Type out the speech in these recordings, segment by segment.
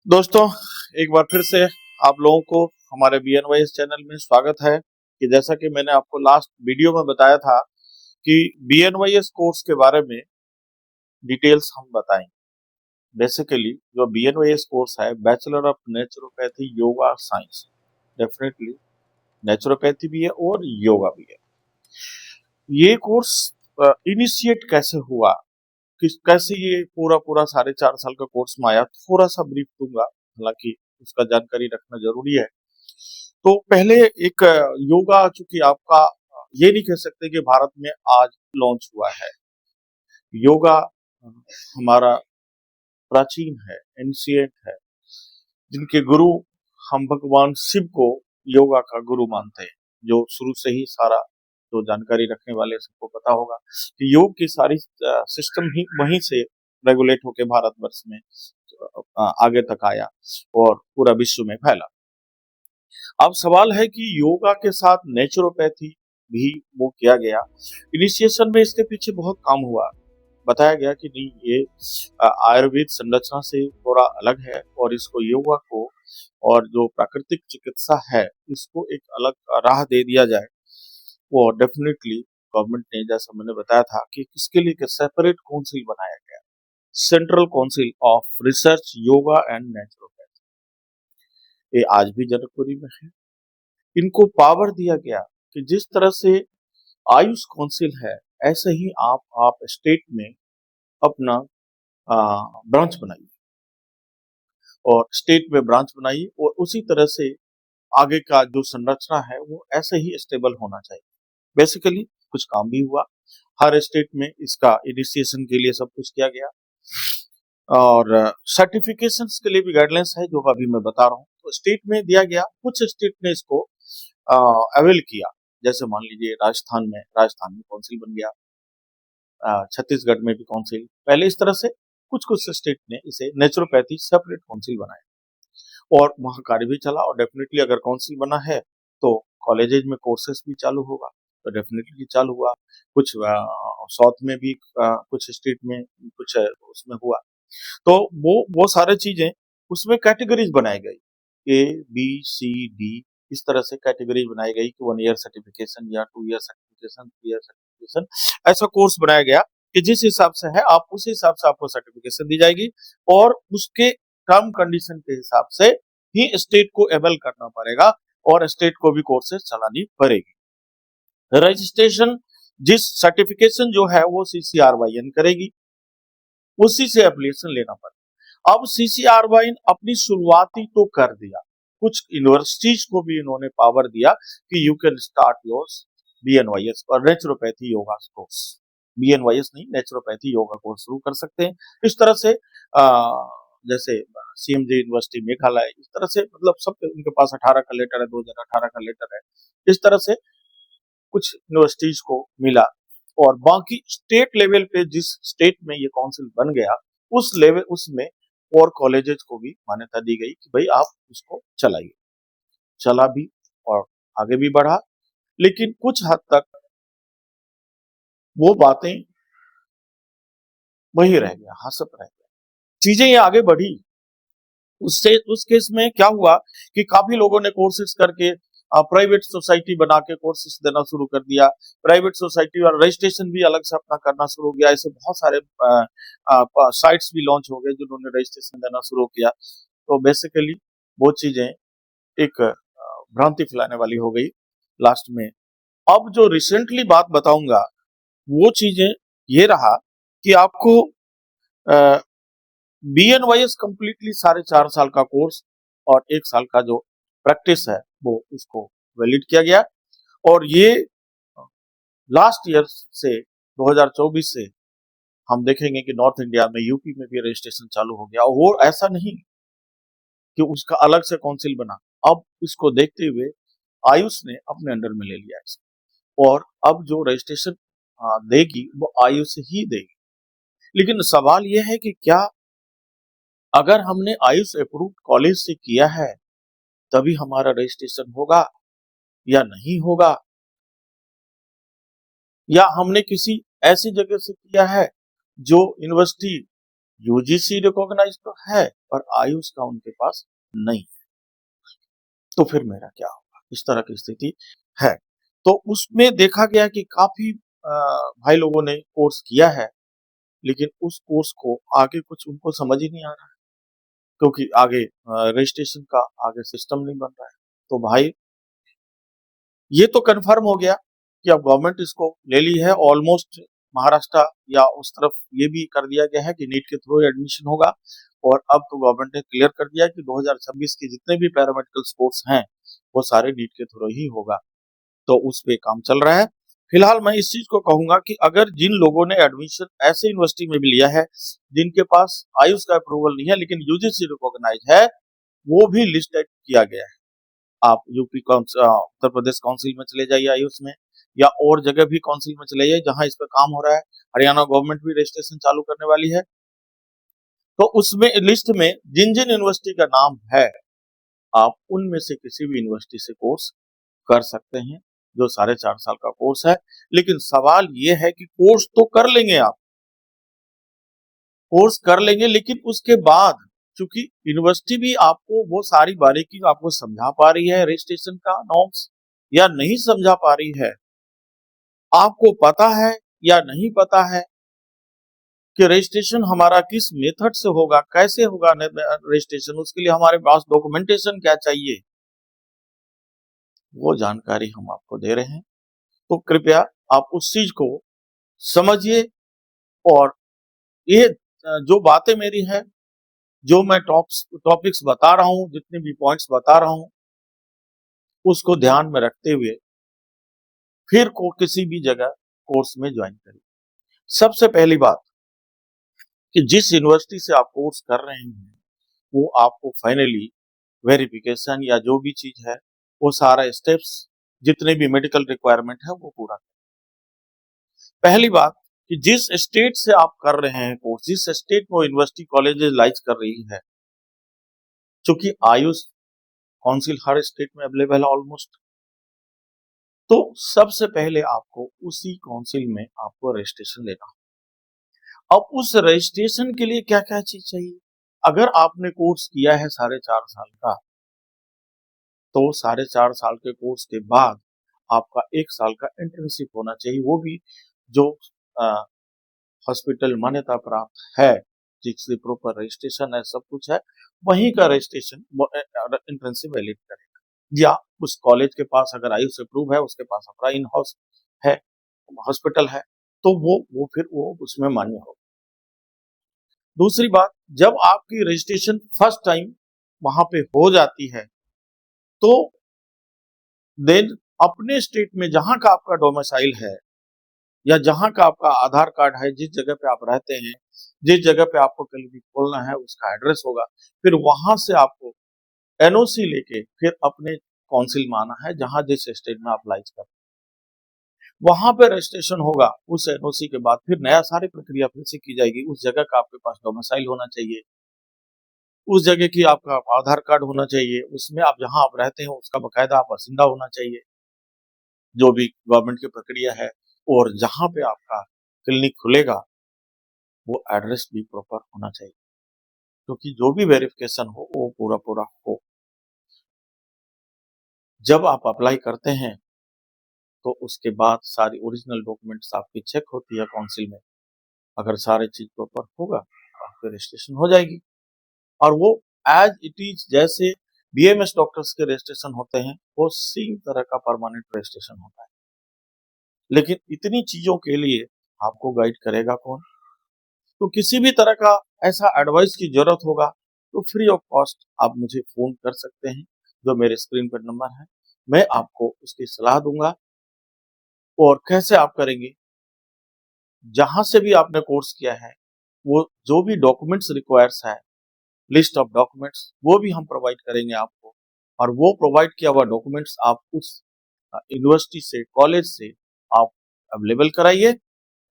दोस्तों, एक बार फिर से आप लोगों को हमारे BNYS चैनल में स्वागत है कि जैसा कि मैंने आपको लास्ट वीडियो में बताया था कि BNYS कोर्स के बारे में डिटेल्स हम बताएंगे। बेसिकली जो BNYS कोर्स है, bachelor of naturopathy yoga science, definitely naturopathy भी है और योगा भी है। ये कोर्स इनिशिएट कैसे हुआ, किस कैसे ये पूरा पूरा 4.5 साल का कोर्स में आया, थोड़ा सा ब्रीफ दूंगा, हालांकि उसका जानकारी रखना जरूरी है। तो पहले एक योगा, चूंकि आपका ये नहीं कह सकते कि भारत में आज लॉन्च हुआ है। योगा हमारा प्राचीन है, एंशिएंट है, जिनके गुरु हम भगवान शिव को योगा का गुरु मानते हैं। जो शुरू से ही सारा जो जानकारी रखने वाले सबको पता होगा कि योग की सारी सिस्टम ही वहीं से रेगुलेट होके भारतवर्ष में आगे तक आया और पूरा विश्व में फैला। अब सवाल है कि योगा के साथ नेचुरोपैथी भी वो किया गया। इनिशिएशन में इसके पीछे बहुत काम हुआ, बताया गया कि नहीं, ये आयुर्वेद संरचना से थोड़ा अलग है और इसको योगा को और जो प्राकृतिक चिकित्सा है इसको एक अलग राह दे दिया जाए। वो डेफिनेटली गवर्नमेंट ने, जैसा मैंने बताया था, कि इसके लिए एक सेपरेट काउंसिल बनाया गया, central council of research yoga and naturopathy. ये आज भी जनकपुरी में है। इनको पावर दिया गया कि जिस तरह से आयुष काउंसिल है, ऐसे ही आप स्टेट में अपना ब्रांच बनाइए और स्टेट में ब्रांच बनाइए और उसी तरह से आगे का जो संरचना है वो ऐसे ही स्टेबल होना चाहिए। बेसिकली कुछ काम भी हुआ, हर स्टेट में इसका इनिशिएशन के लिए सब कुछ किया गया और सर्टिफिकेशंस के लिए भी गाइडलाइंस है जो अभी मैं बता रहा हूँ। तो स्टेट में दिया गया, कुछ स्टेट ने इसको अवेल किया। जैसे मान लीजिए राजस्थान में काउंसिल बन गया, छत्तीसगढ़ में भी काउंसिल, पहले इस तरह से कुछ कुछ स्टेट ने इसे नेचुरोपैथी सेपरेट काउंसिल बनाया और वहां कार्य भी चला। और डेफिनेटली अगर काउंसिल बना है तो कॉलेजेज में कोर्सेज भी चालू होगा, तो डेफिनेटली चालू हुआ। कुछ साउथ में भी कुछ स्टेट में कुछ उसमें हुआ। तो वो सारे चीजें उसमें कैटेगरीज बनाई गई, ABCD, इस तरह से कैटेगरीज बनाई गई कि 1 ईयर सर्टिफिकेशन या 2 ईयर सर्टिफिकेशन, 3 ईयर सर्टिफिकेशन, ऐसा कोर्स बनाया गया कि जिस हिसाब से है आप उसी हिसाब से आपको सर्टिफिकेशन दी जाएगी और उसके टर्म कंडीशन के हिसाब से ही स्टेट को एबल करना पड़ेगा और स्टेट को भी कोर्सेज चलानी पड़ेगी। रजिस्ट्रेशन, जिस सर्टिफिकेशन जो है वो CCRYN करेगी, उसी से एप्लीकेशन लेना पड़ेगा। अब CCRYN अपनी शुरुआती तो कर दिया, कुछ यूनिवर्सिटीज को भी इन्होंने पावर दिया कि you can start your BNYS और नेचुरोपैथी योगा कोर्स। BNYS नहीं, नेचुरोपैथी योगा कोर्स शुरू कर सकते हैं। इस तरह से जैसे CMJ यूनिवर्सिटी मेघालय, इस तरह से मतलब सब उनके पास 18 का लेटर है, 2018 का लेटर है। इस तरह से कुछ यूनिवर्सिटीज को मिला और बाकी स्टेट लेवल पे जिस स्टेट में ये काउंसिल बन गया उस लेवल उसमें और कॉलेजेस को भी मान्यता दी गई कि भाई आप उसको चलाइए। चला भी और आगे भी बढ़ा, लेकिन कुछ हद तक वो बातें वही रह गया, हासप रह गया। चीजें ये आगे बढ़ी, उससे उस केस में क्या हुआ कि काफी लोगों ने कोर्सेज करके प्राइवेट सोसाइटी बना के कोर्सेज देना शुरू कर दिया। प्राइवेट सोसाइटी और रजिस्ट्रेशन भी अलग से अपना करना शुरू हो गया। ऐसे बहुत सारे साइट्स भी लॉन्च हो गए जिन्होंने रजिस्ट्रेशन देना शुरू किया। तो बेसिकली वो चीजें एक भ्रांति फैलाने वाली हो गई लास्ट में। अब जो रिसेंटली बात बताऊंगा वो चीजें ये रहा कि आपको BNYS कंप्लीटली 4.5 साल का कोर्स और 1 साल का जो प्रैक्टिस है वो उसको वैलिड किया गया। और ये लास्ट ईयर से 2024 से हम देखेंगे कि नॉर्थ इंडिया में, यूपी में भी रजिस्ट्रेशन चालू हो गया। और वो ऐसा नहीं कि उसका अलग से काउंसिल बना, अब इसको देखते हुए आयुष ने अपने अंडर में ले लिया इसको और अब जो रजिस्ट्रेशन देगी वो आयुष ही देगी। लेकिन सवाल यह है कि क्या अगर हमने आयुष अप्रूव्ड कॉलेज से किया है तभी हमारा रजिस्ट्रेशन होगा या नहीं होगा, या हमने किसी ऐसी जगह से किया है जो यूनिवर्सिटी यूजीसी रिकॉग्नाइज तो है पर आयुष का उनके पास नहीं, तो फिर मेरा क्या होगा, इस तरह की स्थिति है। तो उसमें देखा गया कि काफी भाई लोगों ने कोर्स किया है, लेकिन उस कोर्स को आगे कुछ उनको समझ ही नहीं आ रहा है, क्योंकि आगे रजिस्ट्रेशन का आगे सिस्टम नहीं बन रहा है। तो भाई ये तो कंफर्म हो गया कि अब गवर्नमेंट इसको ले ली है ऑलमोस्ट। महाराष्ट्र या उस तरफ ये भी कर दिया गया है कि नीट के थ्रू एडमिशन होगा, और अब तो गवर्नमेंट ने क्लियर कर दिया कि 2026 के जितने भी पैरामेडिकल कोर्स हैं वो सारे नीट के थ्रू ही होगा। तो उस पे काम चल रहा है। फिलहाल मैं इस चीज को कहूंगा कि अगर जिन लोगों ने एडमिशन ऐसे यूनिवर्सिटी में भी लिया है जिनके पास आयुष का अप्रूवल नहीं है लेकिन यूजीसी रिकॉग्नाइज है, वो भी लिस्ट किया गया है। आप यूपी उत्तर प्रदेश काउंसिल में चले जाइए आयुष में, या और जगह भी काउंसिल में चले जाइए जहां इस पर काम हो रहा है। हरियाणा गवर्नमेंट भी रजिस्ट्रेशन चालू करने वाली है। तो उसमें लिस्ट में जिन जिन यूनिवर्सिटी का नाम है, आप उनमें से किसी भी यूनिवर्सिटी से कोर्स कर सकते हैं, जो 4.5 साल का कोर्स है। लेकिन सवाल यह है कि कोर्स तो कर लेंगे आप, कोर्स कर लेंगे, लेकिन उसके बाद चूंकि यूनिवर्सिटी भी आपको वो सारी बारीकी आपको समझा पा रही है, रजिस्ट्रेशन का नॉर्म्स, या नहीं समझा पा रही है, आपको पता है या नहीं पता है कि रजिस्ट्रेशन हमारा किस मेथड से होगा, कैसे होगा रजिस्ट्रेशन, उसके लिए हमारे पास डॉक्यूमेंटेशन क्या चाहिए, वो जानकारी हम आपको दे रहे हैं। तो कृपया आप उस चीज को समझिए, और ये जो बातें मेरी हैं, जो मैं टॉपिक्स बता रहा हूं, जितने भी पॉइंट्स बता रहा हूं, उसको ध्यान में रखते हुए फिर को किसी भी जगह कोर्स में ज्वाइन करिए। सबसे पहली बात कि जिस यूनिवर्सिटी से आप कोर्स कर रहे हैं वो आपको फाइनली वेरिफिकेशन या जो भी चीज है वो सारा स्टेप्स जितने भी मेडिकल रिक्वायरमेंट है वो पूरा करें। पहली बात कि जिस स्टेट से आप कर रहे हैं कोर्स, जिस स्टेट में यूनिवर्सिटी कॉलेजेस लाइज कर रही है, चूंकि आयुष काउंसिल हर स्टेट में अवेलेबल है ऑलमोस्ट, तो सबसे पहले आपको उसी काउंसिल में आपको रजिस्ट्रेशन लेना। अब उस रजिस्ट्रेशन के लिए क्या क्या चीज चाहिए? अगर आपने कोर्स किया है 4.5 साल का, तो 4.5 साल के कोर्स के बाद आपका 1 साल का इंटर्नशिप होना चाहिए, वो भी जो हॉस्पिटल मान्यता प्राप्त है, जिससे प्रॉपर रजिस्ट्रेशन है, सब कुछ है, वहीं का रजिस्ट्रेशन इंटर्नशिप वैलिड करेगा। या उस कॉलेज के पास अगर आयुष अप्रूव है, उसके पास अपना इन हाउस है, हॉस्पिटल है, तो वो फिर वो उसमें मान्य होगा। दूसरी बात, जब आपकी रजिस्ट्रेशन फर्स्ट टाइम वहां पे हो जाती है, तो देन अपने स्टेट में जहां का आपका डोमिसाइल है या जहां का आपका आधार कार्ड है, जिस जगह पे आप रहते हैं, जिस जगह पे आपको क्लिनिक खोलना है, उसका एड्रेस होगा। फिर वहां से आपको एनओसी लेके फिर अपने काउंसिल में आना है, जहां जिस स्टेट में आप लाइज कर, वहां पे रजिस्ट्रेशन होगा। उस एनओसी के बाद फिर नया सारी प्रक्रिया फिर से की जाएगी। उस जगह का आपके पास डोमिसाइल होना चाहिए, उस जगह की आपका आधार कार्ड होना चाहिए, उसमें आप जहां आप रहते हैं उसका बकायदा आप बासिंदा होना चाहिए, जो भी गवर्नमेंट की प्रक्रिया है। और जहां पे आपका क्लिनिक खुलेगा वो एड्रेस भी प्रॉपर होना चाहिए, क्योंकि जो भी वेरिफिकेशन हो वो पूरा पूरा हो। जब आप अप्लाई करते हैं तो उसके बाद सारी ओरिजिनल डॉक्यूमेंट्स आपकी चेक होती है काउंसिल में। अगर सारी चीज प्रॉपर होगा आपकी रजिस्ट्रेशन हो जाएगी, और वो एज इट इज जैसे बीएमएस डॉक्टर्स के रजिस्ट्रेशन होते हैं वो सेम तरह का परमानेंट रजिस्ट्रेशन होता है। लेकिन इतनी चीजों के लिए आपको गाइड करेगा कौन? तो किसी भी तरह का ऐसा एडवाइस की जरूरत होगा तो फ्री ऑफ कॉस्ट आप मुझे फोन कर सकते हैं, जो मेरे स्क्रीन पर नंबर है। मैं आपको उसकी सलाह दूंगा। और कैसे आप करेंगे, जहां से भी आपने कोर्स किया है, वो जो भी डॉक्यूमेंट्स रिक्वायर्स है, लिस्ट ऑफ डॉक्यूमेंट्स, वो भी हम प्रोवाइड करेंगे आपको। और वो प्रोवाइड किया हुआ डॉक्यूमेंट्स आप उस यूनिवर्सिटी से, कॉलेज से आप अवेलेबल कराइए,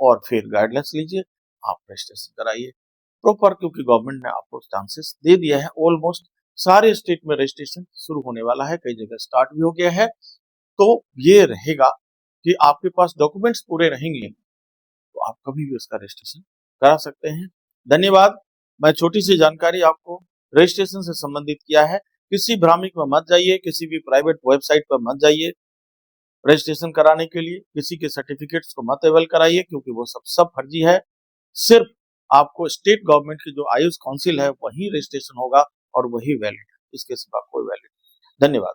और फिर गाइडलाइंस लीजिए, आप रजिस्ट्रेशन कराइए प्रॉपर, क्योंकि गवर्नमेंट ने आपको चांसेस दे दिया है। ऑलमोस्ट सारे स्टेट में रजिस्ट्रेशन शुरू होने वाला है, कई जगह स्टार्ट भी हो गया है। तो ये रहेगा कि आपके पास डॉक्यूमेंट्स पूरे रहेंगे तो आप कभी भी उसका रजिस्ट्रेशन करा सकते हैं। धन्यवाद। मैं छोटी सी जानकारी आपको रजिस्ट्रेशन से संबंधित किया है। किसी भ्रामिक में मत जाइए, किसी भी प्राइवेट वेबसाइट पर मत जाइए रजिस्ट्रेशन कराने के लिए, किसी के सर्टिफिकेट्स को मत अवेल कराइए क्योंकि वो सब फर्जी है। सिर्फ आपको स्टेट गवर्नमेंट की जो आयुष काउंसिल है वही रजिस्ट्रेशन होगा और वही वैलिड है, इसके सिवा कोई वैलिड नहीं। धन्यवाद।